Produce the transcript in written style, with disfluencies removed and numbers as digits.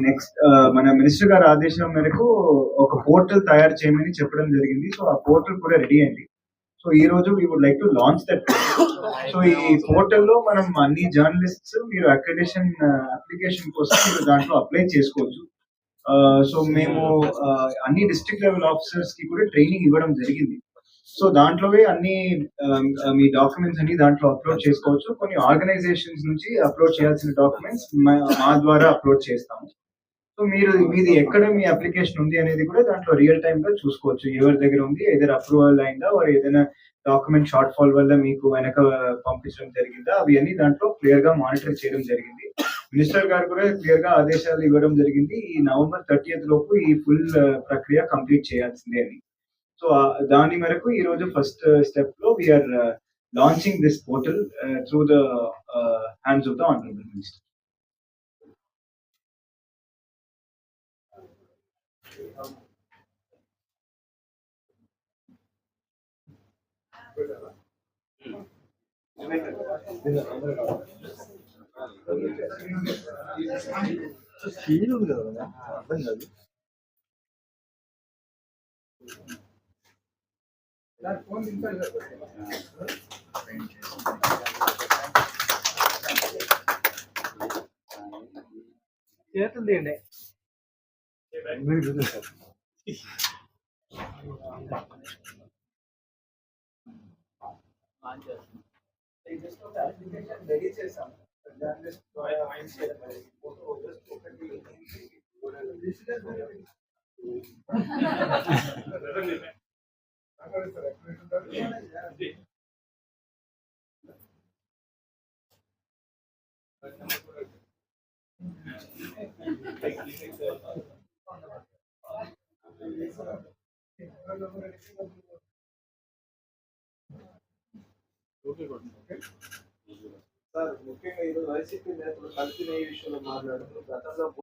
Next మన minister గారి ఆదేశం మేరకు ఒక పోర్టల్ తయారు చేయమని చెప్పడం జరిగింది. సో, ఆ పోర్టల్ కూడా రెడీ అయింది. సో, ఈ రోజు we would like to launch that. So, ఈ పోర్టల్‌లో మనం అన్ని జర్నలిస్ట్స్ మీరు అక్రిడిటేషన్ అప్లికేషన్ కోసం మీరు దాంట్లో అప్లై చేసుకోవచ్చు. సో, మేము అన్ని డిస్ట్రిక్ట్ లెవెల్ ఆఫీసర్స్‌కి కూడా ట్రైనింగ్ ఇవ్వడం జరిగింది. సో, దాంట్లోవే అన్ని మీ డాక్యుమెంట్స్ అన్ని దాంట్లో అప్‌లోడ్ చేసుకోవచ్చు. కొన్ని ఆర్గనైజేషన్స్ నుంచి అప్‌లోడ్ చేయాల్సిన డాక్యుమెంట్స్ మా ద్వారా అప్‌లోడ్ చేస్తాము. సో, మీది ఎక్కడ మీ అప్లికేషన్ ఉంది అనేది కూడా దాంట్లో రియల్ టైమ్‌గా చూసుకోవచ్చు. ఎవరి దగ్గర ఉంది, ఎయిదర్ అప్రూవల్ అయిందా ఆర్ ఏదైనా డాక్యుమెంట్ షార్ట్ ఫాల్ వల్ల మీకు వెనక పంపించడం జరిగిందా, అవి అన్నీ దాంట్లో క్లియర్‌గా మానిటర్ చేయడం జరిగింది. మినిస్టర్ గారు కూడా క్లియర్‌గా ఆదేశాలు ఇవ్వడం జరిగింది. ఈ నవంబర్ 30th లోపు ఈ ఫుల్ ప్రక్రియ కంప్లీట్ చేయాల్సిందే అని. సో, దాని మేరకు ఈరోజు ఫస్ట్ స్టెప్‌లో we are launching this portal through the hands of the honourable minister. ఉంది కదా అర్థం కాదు. చేతులు తీయండి. రెడీ చేసాం. సార్, ముఖ్యంగా ఈరోజు వైసీపీ నేతలు కలిసి ఈ విషయంలో మాట్లాడుతూ గతంలో